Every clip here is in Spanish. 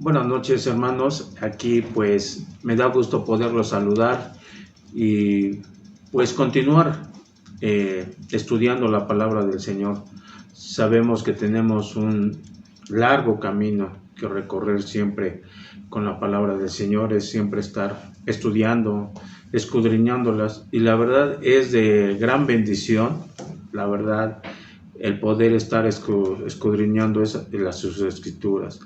Buenas noches, hermanos. Aquí pues me da gusto poderlos saludar y pues continuar estudiando la palabra del Señor. Sabemos que tenemos un largo camino que recorrer siempre con la palabra del Señor, es siempre estar estudiando, escudriñándolas, y la verdad es de gran bendición, la verdad, el poder estar escudriñando sus escrituras.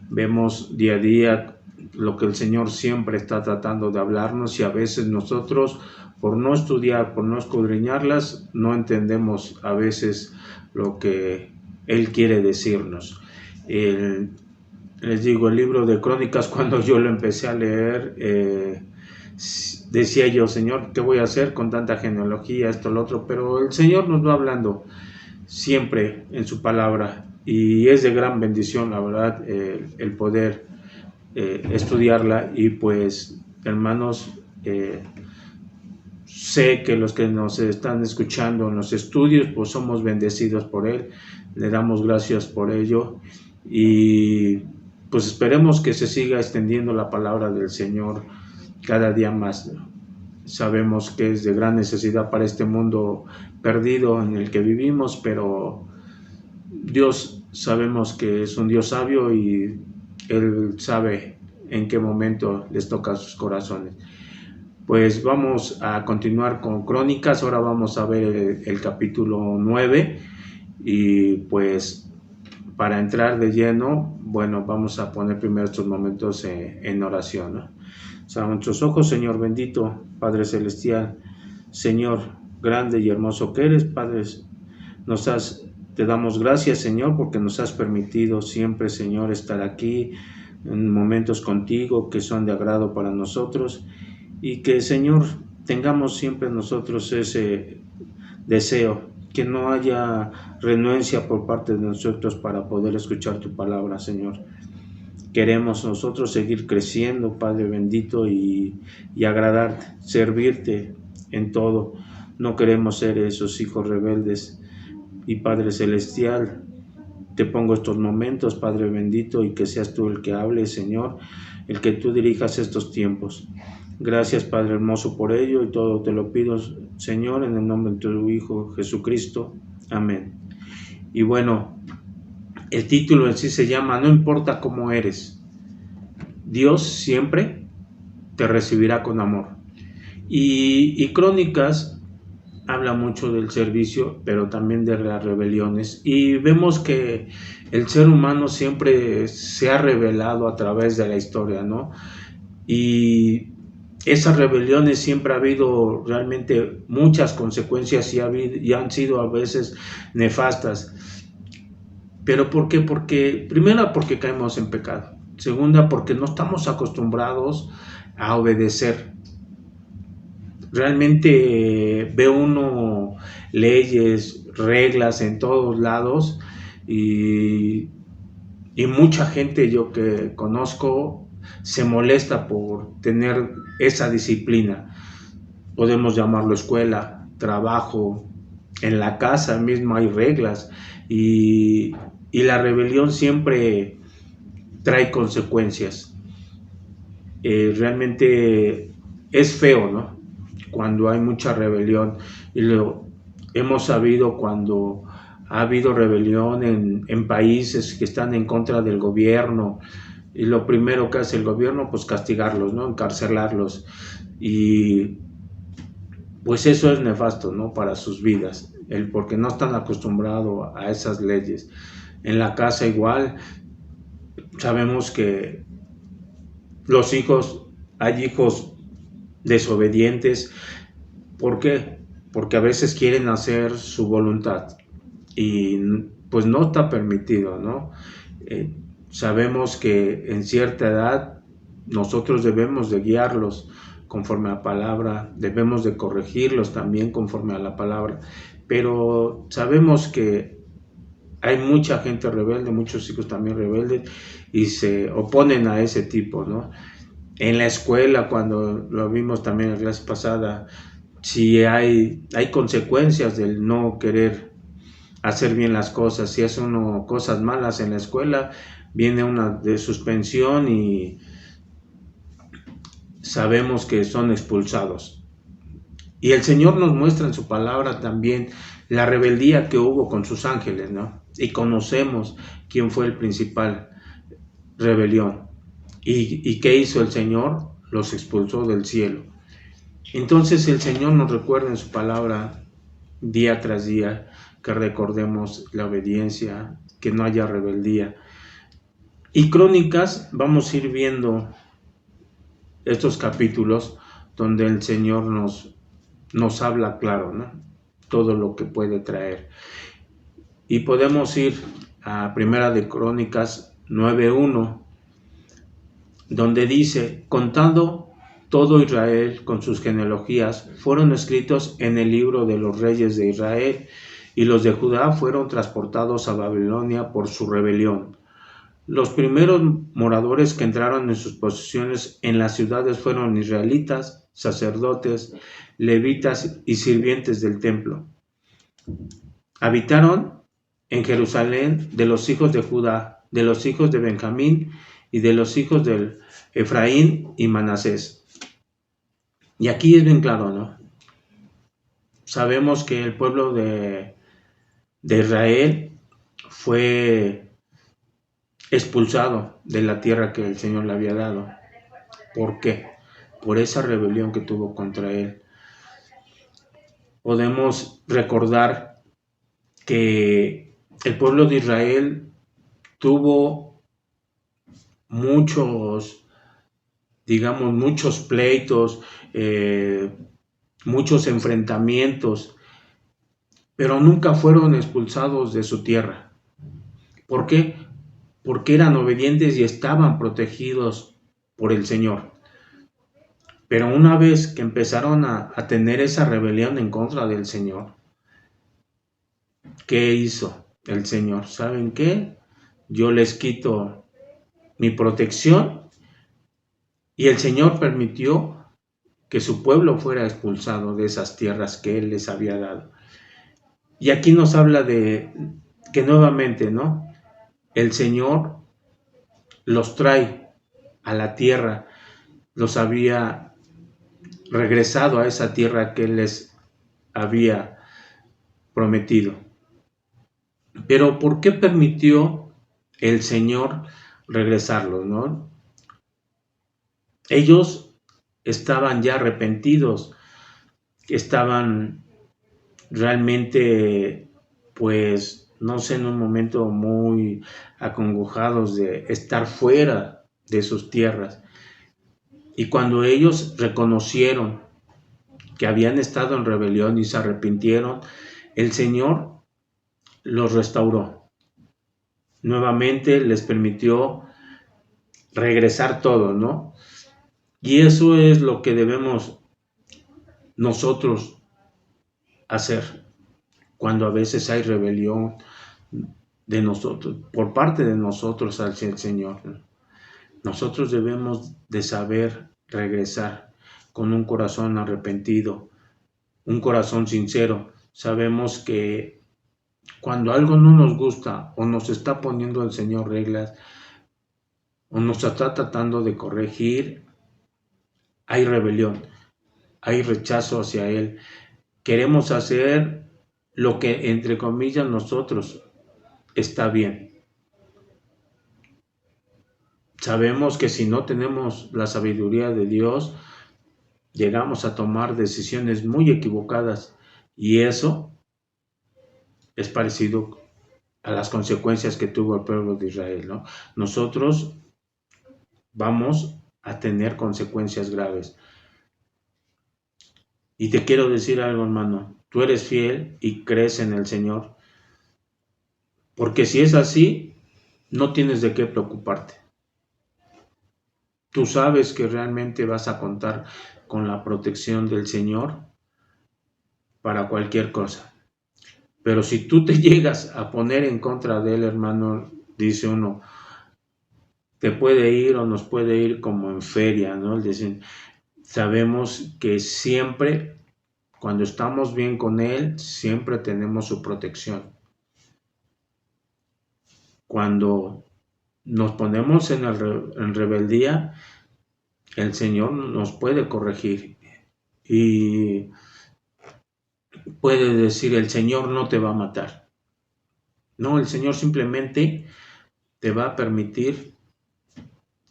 Vemos día a día lo que el Señor siempre está tratando de hablarnos, y a veces nosotros, por no estudiar, por no escudriñarlas, no entendemos a veces lo que Él quiere decirnos. Les digo, el libro de Crónicas, cuando yo lo empecé a leer, decía yo: Señor, ¿qué voy a hacer con tanta genealogía, esto, lo otro? Pero el Señor nos va hablando siempre en su palabra, y es de gran bendición, la verdad, el poder estudiarla. Y pues, hermanos, sé que los que nos están escuchando en los estudios, pues somos bendecidos por Él, le damos gracias por ello, y pues esperemos que se siga extendiendo la palabra del Señor cada día más. Sabemos que es de gran necesidad para este mundo perdido en el que vivimos, pero Dios, sabemos que es un Dios sabio, y Él sabe en qué momento les toca a sus corazones. Pues vamos a continuar con Crónicas. Ahora vamos a ver el capítulo 9, y pues para entrar de lleno, bueno, vamos a poner primero estos momentos en oración, ¿no? Cerramos nuestros ojos. Señor bendito, Padre celestial, Señor grande y hermoso que eres, Padre, te damos gracias, Señor, porque nos has permitido siempre, Señor, estar aquí en momentos contigo que son de agrado para nosotros, y que, Señor, tengamos siempre nosotros ese deseo, que no haya renuencia por parte de nosotros para poder escuchar tu palabra, Señor. Queremos nosotros seguir creciendo, Padre bendito, y agradarte, servirte en todo. No queremos ser esos hijos rebeldes. Y Padre celestial, te pongo estos momentos, Padre bendito, y que seas tú el que hable, Señor, el que tú dirijas estos tiempos. Gracias, Padre hermoso, por ello, y todo te lo pido, Señor, en el nombre de tu Hijo Jesucristo. Amén. Y bueno, el título en sí se llama No importa cómo eres, Dios siempre te recibirá con amor. Y Crónicas habla mucho del servicio, pero también de las rebeliones, y vemos que el ser humano siempre se ha rebelado a través de la historia, ¿no? Y esas rebeliones siempre ha habido realmente muchas consecuencias, y han sido a veces nefastas. ¿Pero por qué? Porque, primera, porque caemos en pecado. Segunda, porque no estamos acostumbrados a obedecer. Realmente ve uno leyes, reglas en todos lados, y mucha gente yo que conozco se molesta por tener esa disciplina. Podemos llamarlo escuela, trabajo, en la casa misma hay reglas, y la rebelión siempre trae consecuencias. Realmente es feo, ¿no? Cuando hay mucha rebelión, y lo hemos sabido cuando ha habido rebelión en países que están en contra del gobierno, y lo primero que hace el gobierno, pues castigarlos, ¿no? Encarcelarlos, y pues eso es nefasto, ¿no? Para sus vidas, porque no están acostumbrados a esas leyes. En la casa igual, sabemos que hay hijos desobedientes. ¿Por qué? Porque a veces quieren hacer su voluntad, y pues no está permitido, ¿no? Sabemos que en cierta edad nosotros debemos de guiarlos conforme a la palabra, debemos de corregirlos también conforme a la palabra, pero sabemos que hay mucha gente rebelde, muchos hijos también rebeldes, y se oponen a ese tipo, ¿no? En la escuela, cuando lo vimos también en la clase pasada, si hay consecuencias del no querer hacer bien las cosas. Si hace uno cosas malas en la escuela, viene una de suspensión y sabemos que son expulsados. Y el Señor nos muestra en su palabra también la rebeldía que hubo con sus ángeles, ¿no? Y conocemos quién fue el principal rebelión. ¿Y qué hizo el Señor? Los expulsó del cielo. Entonces el Señor nos recuerda en su palabra día tras día que recordemos la obediencia, que no haya rebeldía. Y Crónicas, vamos a ir viendo estos capítulos donde el Señor nos habla claro, ¿no? Todo lo que puede traer. Y podemos ir a Primera de Crónicas 9:1, donde dice: contando todo Israel con sus genealogías, fueron escritos en el libro de los reyes de Israel, y los de Judá fueron transportados a Babilonia por su rebelión. Los primeros moradores que entraron en sus posesiones en las ciudades fueron israelitas, sacerdotes, levitas y sirvientes del templo. Habitaron en Jerusalén de los hijos de Judá, de los hijos de Benjamín y de los hijos de Efraín y Manasés. Y aquí es bien claro, ¿no? Sabemos que el pueblo de Israel fue expulsado de la tierra que el Señor le había dado. ¿Por qué? Por esa rebelión que tuvo contra él. Podemos recordar que el pueblo de Israel tuvo muchos pleitos, muchos enfrentamientos, pero nunca fueron expulsados de su tierra. ¿Por qué? Porque eran obedientes y estaban protegidos por el Señor. Pero una vez que empezaron a tener esa rebelión en contra del Señor, ¿qué hizo el Señor? ¿Saben qué? Yo les quito mi protección, y el Señor permitió que su pueblo fuera expulsado de esas tierras que Él les había dado. Y aquí nos habla de que nuevamente, ¿no? El Señor los trae a la tierra, los había regresado a esa tierra que Él les había prometido. Pero ¿por qué permitió el Señor regresarlos, no? Ellos estaban ya arrepentidos, estaban realmente, pues, no sé, en un momento muy acongojados de estar fuera de sus tierras. Y cuando ellos reconocieron que habían estado en rebelión y se arrepintieron, el Señor los restauró. Nuevamente les permitió regresar todo, ¿no? Y eso es lo que debemos nosotros hacer cuando a veces hay rebelión de nosotros, por parte de nosotros hacia el Señor. Nosotros debemos de saber regresar con un corazón arrepentido, un corazón sincero. Sabemos que cuando algo no nos gusta o nos está poniendo el Señor reglas o nos está tratando de corregir, hay rebelión, hay rechazo hacia Él. Queremos hacer lo que, entre comillas, nosotros está bien. Sabemos que si no tenemos la sabiduría de Dios, llegamos a tomar decisiones muy equivocadas, y eso es parecido a las consecuencias que tuvo el pueblo de Israel, ¿no? Nosotros vamos a tener consecuencias graves. Y te quiero decir algo, hermano, tú eres fiel y crees en el Señor, porque si es así, no tienes de qué preocuparte. Tú sabes que realmente vas a contar con la protección del Señor para cualquier cosa. Pero si tú te llegas a poner en contra de Él, hermano, dice uno, te puede ir o nos puede ir como en feria, ¿no? Dicen, sabemos que siempre, cuando estamos bien con Él, siempre tenemos su protección. Cuando nos ponemos en rebeldía, el Señor nos puede corregir y puede decir, el Señor no te va a matar. No, el Señor simplemente te va a permitir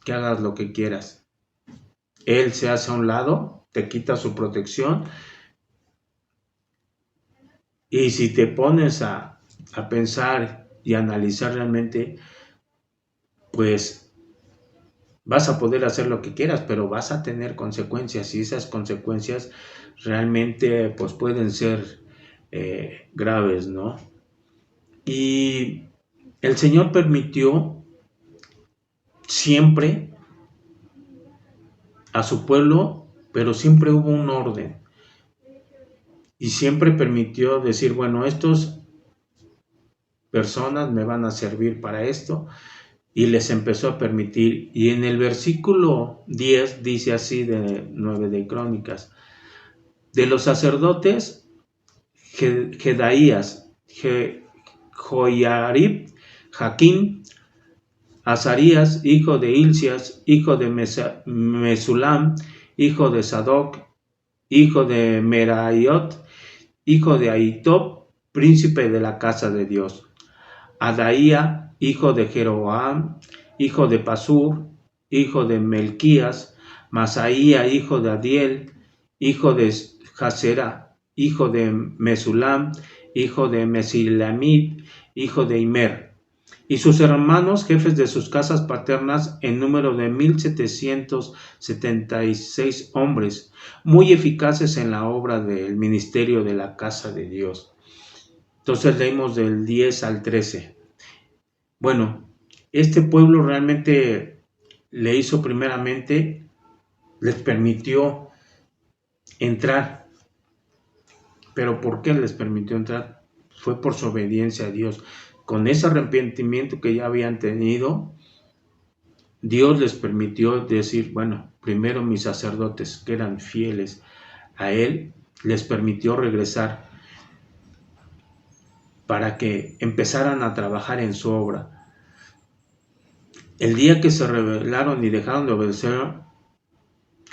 que hagas lo que quieras. Él se hace a un lado, te quita su protección, y si te pones a pensar y analizar realmente, pues vas a poder hacer lo que quieras, pero vas a tener consecuencias, y esas consecuencias realmente pues pueden ser graves, ¿no? Y el Señor permitió siempre a su pueblo, pero siempre hubo un orden. Y siempre permitió decir, bueno, estas personas me van a servir para esto. Y les empezó a permitir. Y en el versículo 10 dice así, de 9 de Crónicas: de los sacerdotes, Jedaías, Joiarib, Jaquín, Azarías, hijo de Hilcias, hijo de Mesulam, hijo de Sadoc, hijo de Meraiot, hijo de Ahitob, príncipe de la casa de Dios; Adaía, hijo de Jeroboam, hijo de Pasur, hijo de Melquías; Masaía, hijo de Adiel, hijo de Jasera, hijo de Mesulam, hijo de Mesilamid, hijo de Imer; y sus hermanos, jefes de sus casas paternas, en número de 1776 hombres, muy eficaces en la obra del ministerio de la casa de Dios. Entonces leímos del 10 al 13. Bueno, este pueblo realmente le hizo primeramente, les permitió entrar. ¿Pero por qué les permitió entrar? Fue por su obediencia a Dios. Con ese arrepentimiento que ya habían tenido, Dios les permitió decir, bueno, primero mis sacerdotes, que eran fieles a Él, les permitió regresar para que empezaran a trabajar en su obra. El día que se rebelaron y dejaron de obedecer,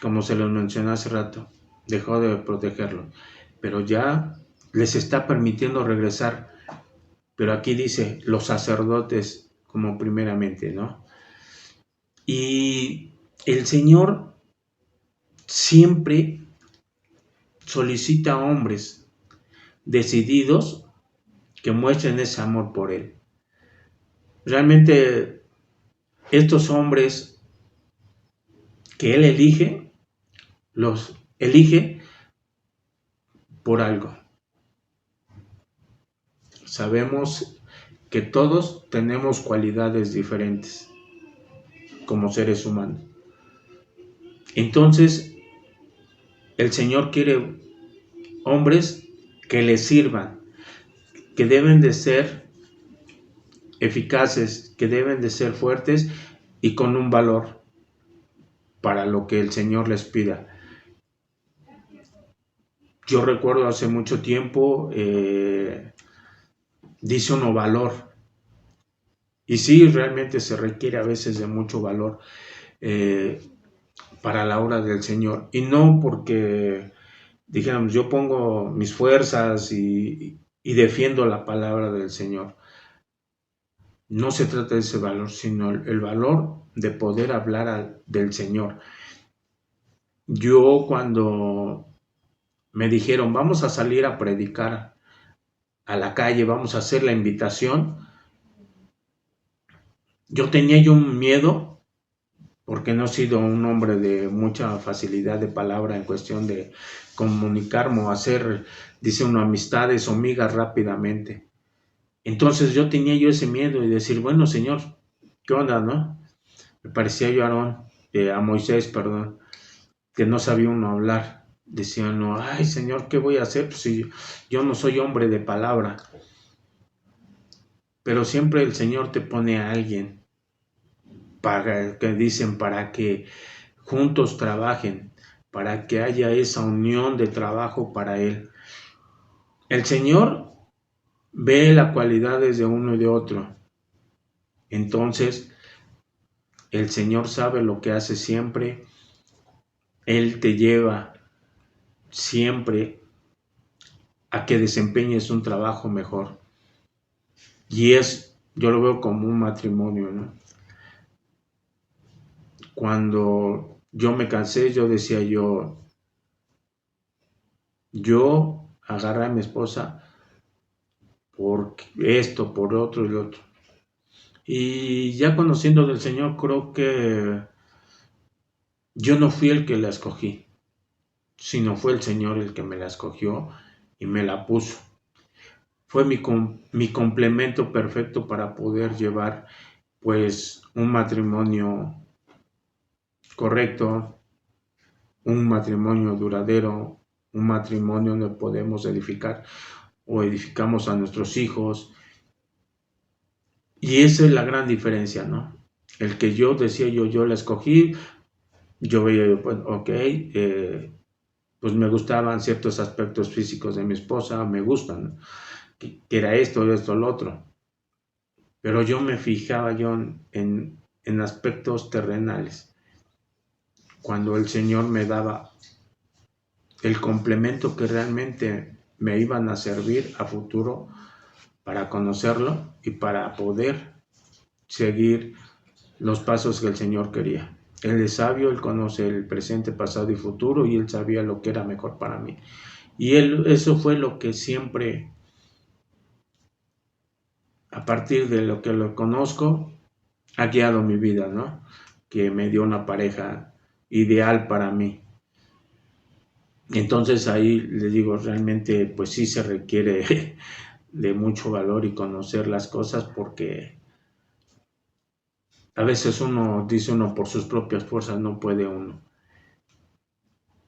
como se los mencioné hace rato, dejó de protegerlos, pero ya les está permitiendo regresar. Pero aquí dice los sacerdotes como primeramente, ¿no? Y el Señor siempre solicita a hombres decididos que muestren ese amor por Él. Realmente estos hombres que Él elige, los elige por algo. Sabemos que todos tenemos cualidades diferentes como seres humanos. Entonces, el Señor quiere hombres que le sirvan, que deben de ser eficaces, que deben de ser fuertes y con un valor para lo que el Señor les pida. Yo recuerdo hace mucho tiempo, dice uno valor, y sí, realmente se requiere a veces de mucho valor para la obra del Señor, y no porque dijéramos yo pongo mis fuerzas y defiendo la palabra del Señor. No se trata de ese valor, sino el valor de poder hablar del Señor. Yo cuando me dijeron vamos a salir a predicar a la calle, vamos a hacer la invitación, yo tenía un miedo porque no he sido un hombre de mucha facilidad de palabra en cuestión de comunicarme o hacer, dice uno, amistades o migas rápidamente. Entonces yo tenía ese miedo y decir, bueno, Señor, ¿qué onda, no? Me parecía yo a Moisés, perdón, que no sabía uno hablar. Decía uno, ay, Señor, ¿qué voy a hacer? Pues si yo no soy hombre de palabra. Pero siempre el Señor te pone a alguien para que juntos trabajen, para que haya esa unión de trabajo para Él. El Señor ve las cualidades de uno y de otro. Entonces, El Señor sabe lo que hace siempre. Él te lleva siempre a que desempeñes un trabajo mejor. Y yo lo veo como un matrimonio, ¿no? Cuando yo me cansé, yo decía yo agarré a mi esposa por esto, por otro y lo otro. Y ya conociendo del Señor, creo que yo no fui el que la escogí, sino fue el Señor el que me la escogió y me la puso. Fue mi complemento perfecto para poder llevar pues un matrimonio correcto, un matrimonio duradero, un matrimonio donde podemos edificar o edificamos a nuestros hijos. Y esa es la gran diferencia, ¿no? El que yo decía yo la escogí, yo veía, pues, ok, pues me gustaban ciertos aspectos físicos de mi esposa, me gustan, ¿no? Que era esto, lo otro. Pero yo me fijaba en aspectos terrenales. Cuando el Señor me daba el complemento que realmente me iban a servir a futuro para conocerlo y para poder seguir los pasos que el Señor quería. Él es sabio, Él conoce el presente, pasado y futuro, y Él sabía lo que era mejor para mí. Y eso fue lo que siempre, a partir de lo que lo conozco, ha guiado mi vida, ¿no? Que me dio una pareja ideal para mí. Entonces ahí le digo, realmente pues sí se requiere de mucho valor y conocer las cosas, porque a veces dice uno por sus propias fuerzas no puede uno.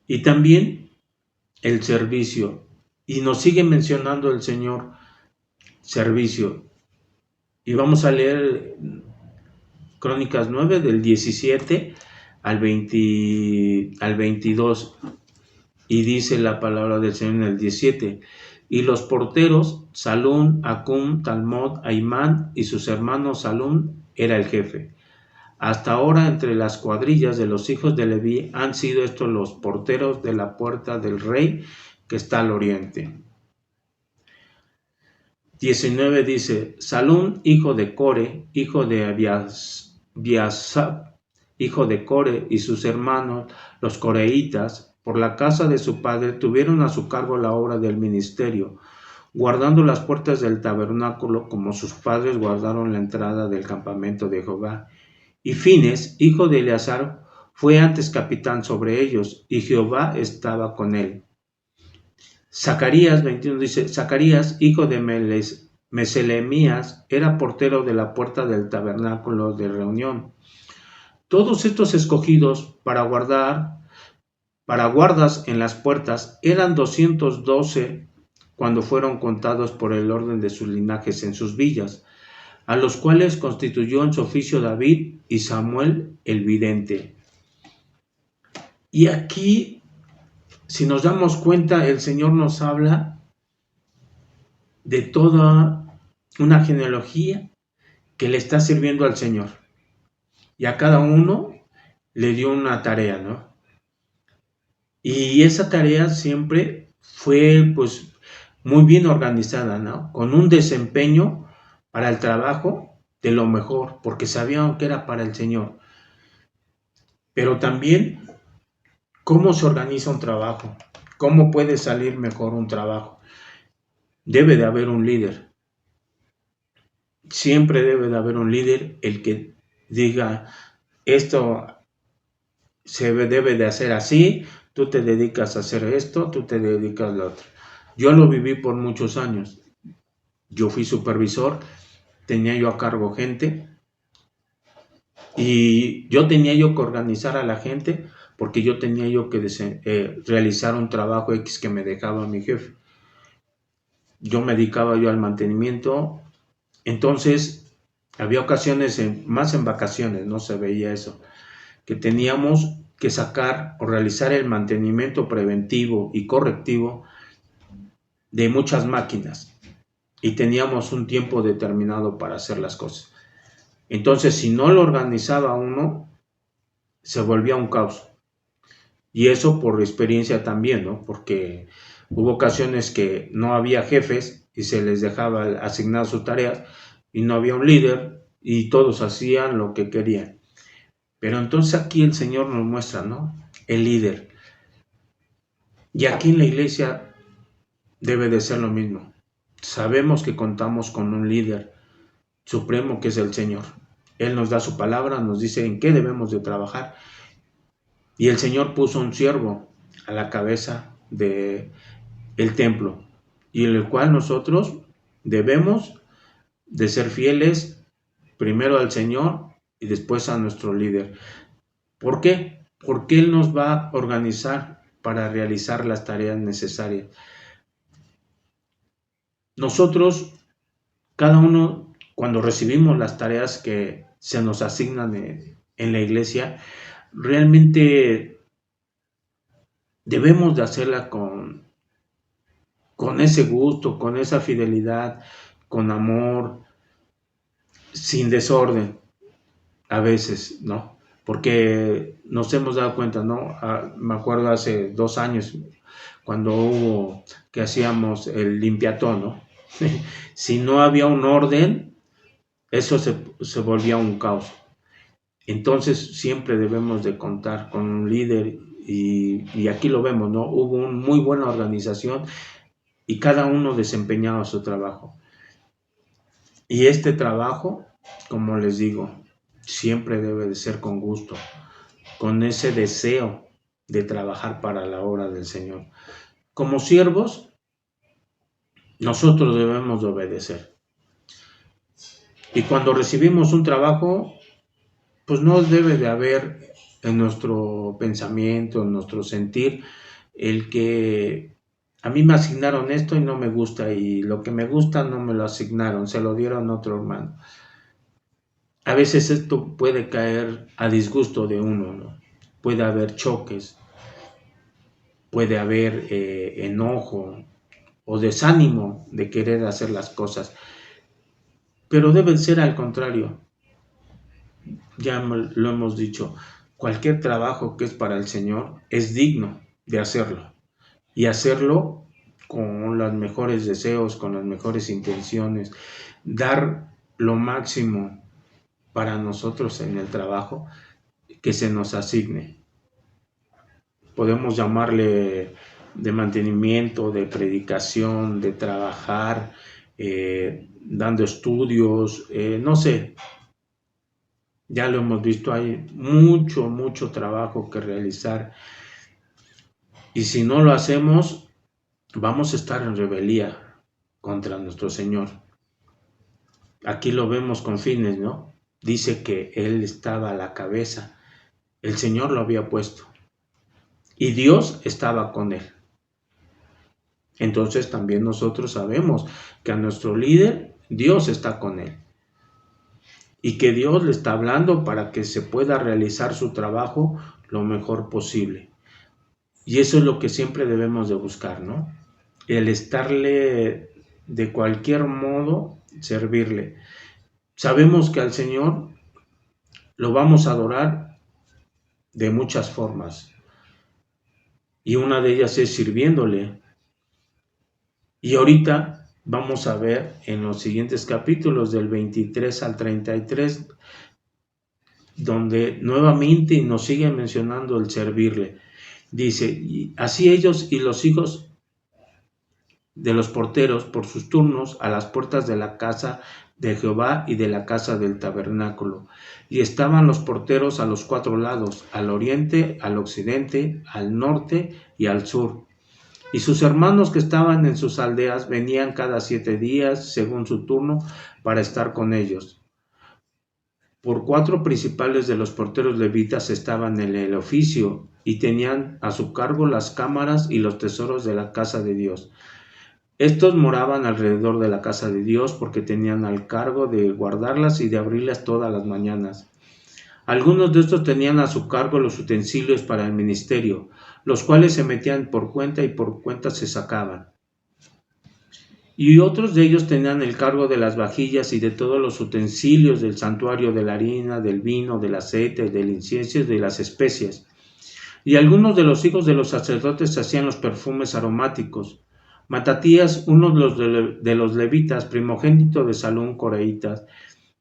Y también el servicio. Y nos sigue mencionando el Señor servicio. Y vamos a leer Crónicas 9 del 17 al 22. Y dice la palabra del Señor en el 17. Y los porteros, Salún, Acum, Talmod, Aimán y sus hermanos Salún era el jefe. Hasta ahora entre las cuadrillas de los hijos de Leví han sido estos los porteros de la puerta del rey que está al oriente. 19 dice, Salún, hijo de Core, hijo de Abiasab, hijo de Core, y sus hermanos, los coreitas, por la casa de su padre, tuvieron a su cargo la obra del ministerio, guardando las puertas del tabernáculo como sus padres guardaron la entrada del campamento de Jehová. Y Fines, hijo de Eleazar, fue antes capitán sobre ellos, y Jehová estaba con él. Zacarías 21 dice, Zacarías, hijo de Meselemías, era portero de la puerta del tabernáculo de reunión. Todos estos escogidos para guardas en las puertas eran 212 cuando fueron contados por el orden de sus linajes en sus villas, a los cuales constituyó en su oficio David y Samuel el vidente. Y aquí, si nos damos cuenta, el Señor nos habla de toda una genealogía que le está sirviendo al Señor. Y a cada uno le dio una tarea, ¿no? Y esa tarea siempre fue, pues, muy bien organizada, ¿no? Con un desempeño para el trabajo de lo mejor, porque sabían que era para el Señor. Pero también, ¿cómo se organiza un trabajo? ¿Cómo puede salir mejor un trabajo? Debe de haber un líder. Siempre debe de haber un líder, el que diga, esto se debe de hacer así, tú te dedicas a hacer esto, tú te dedicas a lo otro. Yo lo viví por muchos años. Yo fui supervisor, tenía yo a cargo gente, y yo tenía yo que organizar a la gente, porque yo tenía yo que realizar un trabajo X que me dejaba mi jefe. Yo me dedicaba yo al mantenimiento. Entonces había ocasiones, más en vacaciones, no se veía eso, que teníamos que sacar o realizar el mantenimiento preventivo y correctivo de muchas máquinas, y teníamos un tiempo determinado para hacer las cosas. Entonces, si no lo organizaba uno, se volvía un caos. Y eso por experiencia también, ¿no? Porque hubo ocasiones que no había jefes y se les dejaba asignar sus tareas y no había un líder y todos hacían lo que querían. Pero entonces aquí el Señor nos muestra, ¿no? El líder. Y aquí en la iglesia debe de ser lo mismo. Sabemos que contamos con un líder supremo que es el Señor. Él nos da su palabra, nos dice en qué debemos de trabajar. Y el Señor puso un siervo a la cabeza del templo, y en el cual nosotros debemos de ser fieles primero al Señor y después a nuestro líder. ¿Por qué? Porque Él nos va a organizar para realizar las tareas necesarias. Nosotros, cada uno, cuando recibimos las tareas que se nos asignan en la iglesia, realmente debemos de hacerla con ese gusto, con esa fidelidad, con amor, sin desorden, a veces, ¿no? Porque nos hemos dado cuenta, ¿no? Me acuerdo hace 2 años, cuando hubo que hacíamos el limpiatón, ¿no? Si no había un orden, eso se volvía un caos. Entonces siempre debemos de contar con un líder y aquí lo vemos, ¿no? Hubo una muy buena organización y cada uno desempeñaba su trabajo. Y este trabajo, como les digo, siempre debe de ser con gusto, con ese deseo de trabajar para la obra del Señor. Como siervos, nosotros debemos de obedecer. Y cuando recibimos un trabajo, pues no debe de haber en nuestro pensamiento, en nuestro sentir, el que a mí me asignaron esto y no me gusta, y lo que me gusta no me lo asignaron, se lo dieron a otro hermano. A veces esto puede caer a disgusto de uno, ¿no? Puede haber choques, puede haber enojo o desánimo de querer hacer las cosas, pero deben ser al contrario. Ya lo hemos dicho, cualquier trabajo que es para el Señor es digno de hacerlo, y hacerlo con los mejores deseos, con las mejores intenciones, dar lo máximo para nosotros en el trabajo que se nos asigne. Podemos llamarle de mantenimiento, de predicación, de trabajar, dando estudios, no sé. Ya lo hemos visto, hay mucho trabajo que realizar. Y si no lo hacemos, vamos a estar en rebelía contra nuestro Señor. Aquí lo vemos con fines, ¿no? Dice que Él estaba a la cabeza. El Señor lo había puesto. Y Dios estaba con Él. Entonces también nosotros sabemos que a nuestro líder, Dios está con Él. Y que Dios le está hablando para que se pueda realizar su trabajo lo mejor posible. Y eso es lo que siempre debemos de buscar, ¿no? El estarle de cualquier modo, servirle. Sabemos que al Señor lo vamos a adorar de muchas formas. Y una de ellas es sirviéndole. Y ahorita vamos a ver en los siguientes capítulos del 23 al 33, donde nuevamente nos sigue mencionando el servirle. Dice, así ellos y los hijos de los porteros por sus turnos a las puertas de la casa de Jehová y de la casa del tabernáculo. Y estaban los porteros a los 4 lados, al oriente, al occidente, al norte y al sur. Y sus hermanos que estaban en sus aldeas venían cada 7 días, según su turno, para estar con ellos. Por 4 principales de los porteros levitas estaban en el oficio y tenían a su cargo las cámaras y los tesoros de la casa de Dios. Estos moraban alrededor de la casa de Dios porque tenían al cargo de guardarlas y de abrirlas todas las mañanas. Algunos de estos tenían a su cargo los utensilios para el ministerio, los cuales se metían por cuenta y por cuenta se sacaban. y otros de ellos tenían el cargo de las vajillas y de todos los utensilios del santuario, de la harina, del vino, del aceite, del incienso y de las especias. Y algunos de los hijos de los sacerdotes hacían los perfumes aromáticos. Matatías, uno de los levitas, primogénito de Salún coreíta,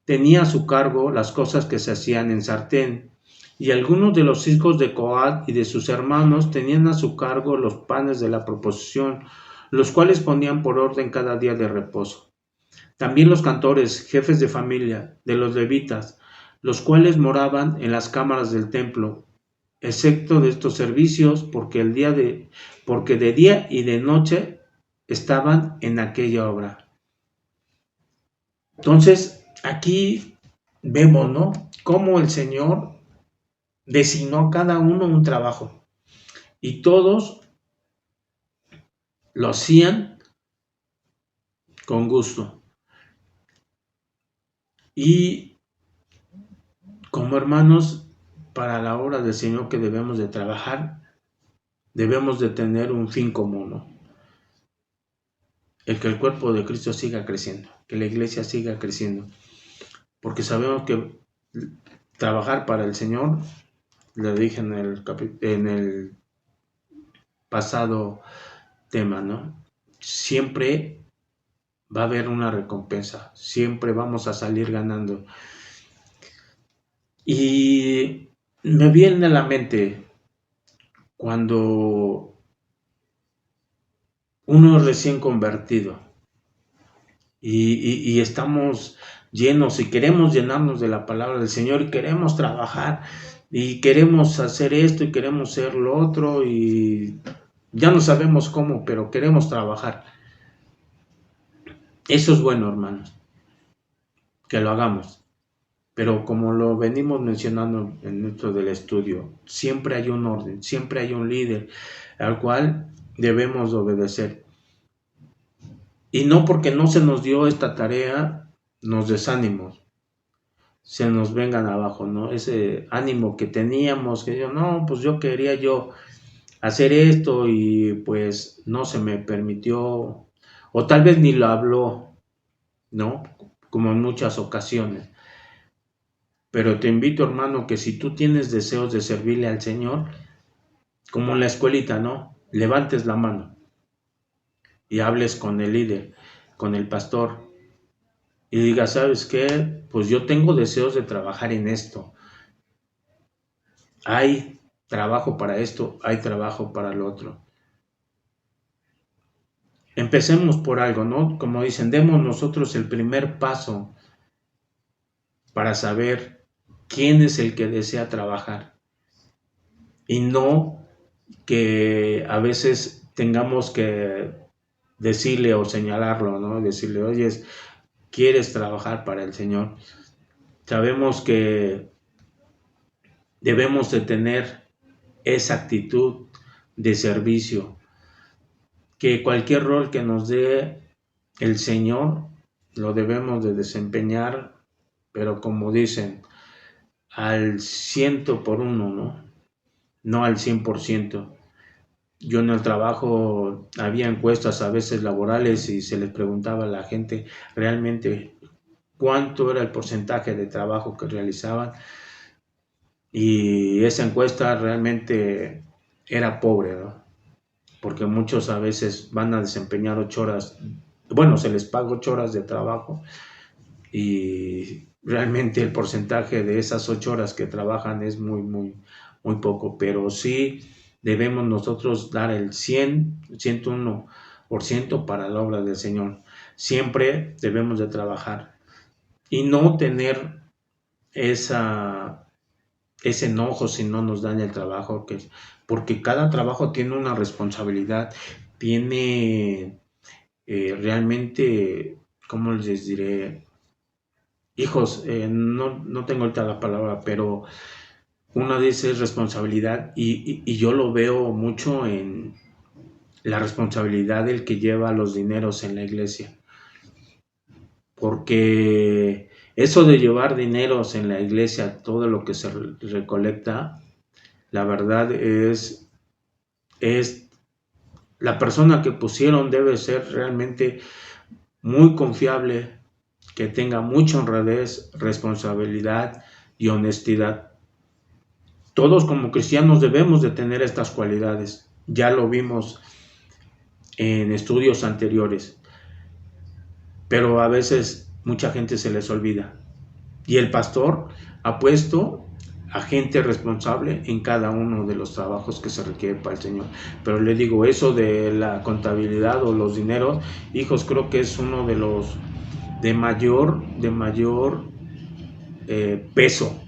tenía a su cargo las cosas que se hacían en sartén, y algunos de los hijos de Coat y de sus hermanos tenían a su cargo los panes de la proposición, los cuales ponían por orden cada día de reposo. También los cantores, jefes de familia, de los levitas, los cuales moraban en las cámaras del templo, excepto de estos servicios, porque de día y de noche estaban en aquella obra. Entonces, aquí vemos, ¿no?, cómo el Señor designó a cada uno un trabajo y todos lo hacían con gusto. Y como hermanos, para la obra del Señor que debemos de trabajar, debemos de tener un fin común, ¿no? El que el cuerpo de Cristo siga creciendo, que la iglesia siga creciendo, porque sabemos que trabajar para el Señor, le dije en el pasado tema, ¿no?, siempre va a haber una recompensa, siempre vamos a salir ganando. Y me viene a la mente cuando uno es recién convertido y estamos llenos y queremos llenarnos de la palabra del Señor y queremos trabajar y queremos hacer esto y queremos hacer lo otro y ya no sabemos cómo, pero queremos trabajar. Eso es bueno, hermanos, que lo hagamos. Pero como lo venimos mencionando dentro del estudio, siempre hay un orden, siempre hay un líder al cual debemos obedecer. Y no porque no se nos dio esta tarea, nos desanimos, se nos vengan abajo, ¿no? Ese ánimo que teníamos, que yo, no, pues yo quería hacer esto y pues no se me permitió, o tal vez ni lo habló, ¿no? Como en muchas ocasiones. Pero te invito, hermano, que si tú tienes deseos de servirle al Señor, como en la escuelita, ¿no?, levantes la mano y hables con el líder, con el pastor, y digas, ¿sabes qué? Pues yo tengo deseos de trabajar en esto. Hay trabajo para esto, hay trabajo para lo otro. Empecemos por algo, ¿no? Como dicen, demos nosotros el primer paso para saber quién es el que desea trabajar. Y no que a veces tengamos que decirle o señalarlo, ¿no? Decirle, oye, ¿quieres trabajar para el Señor? Sabemos que debemos de tener esa actitud de servicio, que cualquier rol que nos dé el Señor lo debemos de desempeñar, pero como dicen, al 100%, ¿no? No al 100%. Yo en el trabajo había encuestas a veces laborales y se les preguntaba a la gente realmente cuánto era el porcentaje de trabajo que realizaban, y esa encuesta realmente era pobre, ¿no? Porque muchos a veces van a desempeñar 8 horas, bueno, se les paga 8 horas de trabajo y realmente el porcentaje de esas 8 horas que trabajan es muy, muy, muy poco, pero sí debemos nosotros dar el 101% para la obra del Señor. Siempre debemos de trabajar y no tener ese enojo si no nos dan el trabajo, porque cada trabajo tiene una responsabilidad, tiene realmente, ¿cómo les diré? Hijos, no tengo ahorita la palabra, pero una de esas es responsabilidad y yo lo veo mucho en la responsabilidad del que lleva los dineros en la iglesia, porque eso de llevar dineros en la iglesia, todo lo que se recolecta, la verdad es la persona que pusieron debe ser realmente muy confiable, que tenga mucha honradez, responsabilidad y honestidad. Todos como cristianos debemos de tener estas cualidades. Ya lo vimos en estudios anteriores, pero a veces mucha gente se les olvida. Y el pastor ha puesto a gente responsable en cada uno de los trabajos que se requiere para el Señor. Pero le digo, eso de la contabilidad o los dineros, hijos, creo que es uno de los de mayor peso.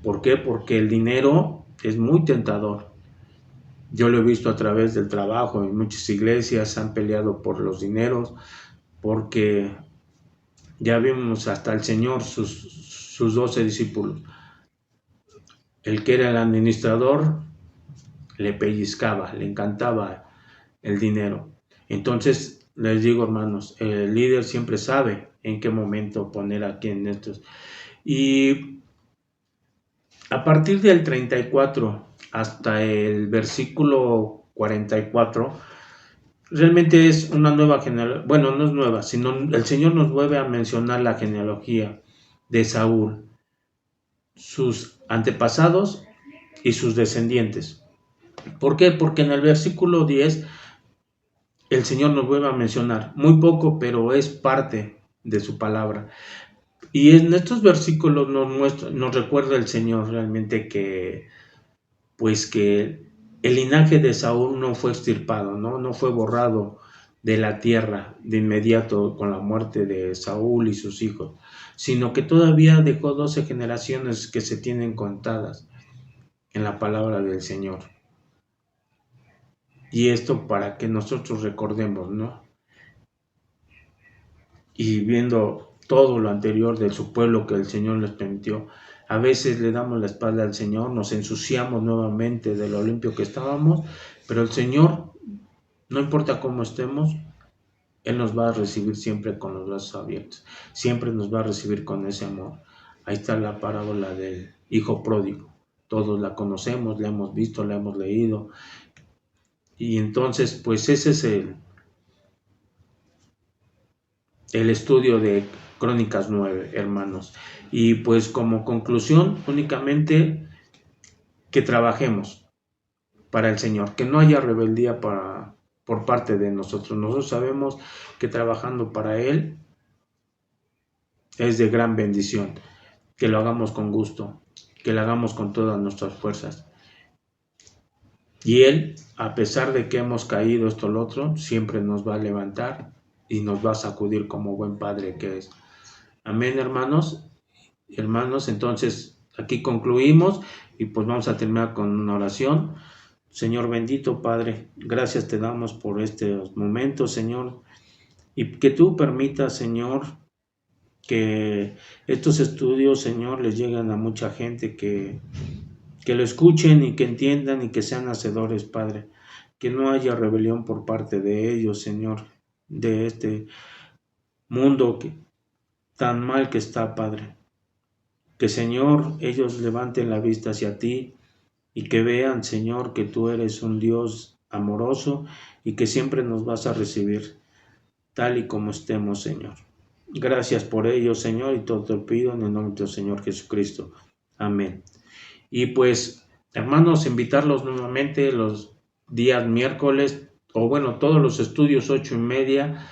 ¿Por qué? Porque el dinero es muy tentador. Yo lo he visto a través del trabajo, en muchas iglesias han peleado por los dineros, porque ya vimos hasta el Señor, sus 12 discípulos. El que era el administrador le pellizcaba, le encantaba el dinero. Entonces, les digo, hermanos, el líder siempre sabe en qué momento poner a quién en estos. Y a partir del 34 hasta el versículo 44, realmente es una nueva genealogía. Bueno, no es nueva, sino el Señor nos vuelve a mencionar la genealogía de Saúl, sus antepasados y sus descendientes. ¿Por qué? Porque en el versículo 10 el Señor nos vuelve a mencionar, muy poco, pero es parte de su palabra. Y en estos versículos nos recuerda el Señor realmente que el linaje de Saúl no fue extirpado, no fue borrado de la tierra de inmediato con la muerte de Saúl y sus hijos, sino que todavía dejó 12 generaciones que se tienen contadas en la palabra del Señor. Y esto para que nosotros recordemos, ¿no? Y viendo todo lo anterior de su pueblo que el Señor les permitió, a veces le damos la espalda al Señor, nos ensuciamos nuevamente de lo limpio que estábamos, pero el Señor, no importa cómo estemos, Él nos va a recibir siempre con los brazos abiertos, siempre nos va a recibir con ese amor. Ahí está la parábola del hijo pródigo, todos la conocemos, la hemos visto, la hemos leído, y entonces pues ese es el estudio de Crónicas 9, hermanos. Y pues como conclusión, únicamente que trabajemos para el Señor, que no haya rebeldía por parte de nosotros. Nosotros sabemos que trabajando para Él es de gran bendición, que lo hagamos con gusto, que lo hagamos con todas nuestras fuerzas. Y Él, a pesar de que hemos caído esto o lo otro, siempre nos va a levantar y nos va a sacudir como buen Padre que es. Amén, hermanos. Hermanos, entonces aquí concluimos y pues vamos a terminar con una oración. Señor bendito, Padre, gracias te damos por estos momentos, Señor, y que tú permitas, Señor, que estos estudios, Señor, les lleguen a mucha gente, que lo escuchen y que entiendan y que sean hacedores, Padre, que no haya rebelión por parte de ellos, Señor, de este mundo tan mal que está, Padre. Que, Señor, ellos levanten la vista hacia ti y que vean, Señor, que tú eres un Dios amoroso y que siempre nos vas a recibir tal y como estemos, Señor. Gracias por ello, Señor, y todo te pido en el nombre del Señor Jesucristo. Amén. Y pues, hermanos, invitarlos nuevamente los días miércoles, o bueno, todos los estudios 8:30,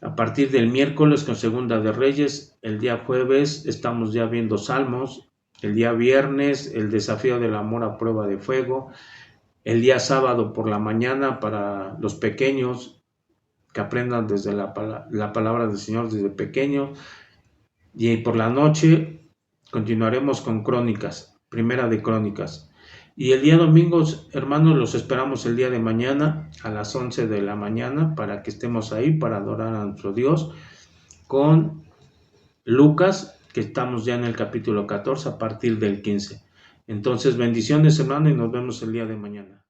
a partir del miércoles con Segunda de Reyes. El día jueves estamos ya viendo Salmos. El día viernes el desafío del amor a prueba de fuego. El día sábado por la mañana para los pequeños, que aprendan desde la palabra del Señor desde pequeños. Y por la noche continuaremos con Crónicas, Primera de Crónicas. Y el día domingo, hermanos, los esperamos el día de mañana a las 11 de la mañana para que estemos ahí para adorar a nuestro Dios con Lucas, que estamos ya en el capítulo 14 a partir del 15. Entonces, bendiciones, hermano, y nos vemos el día de mañana.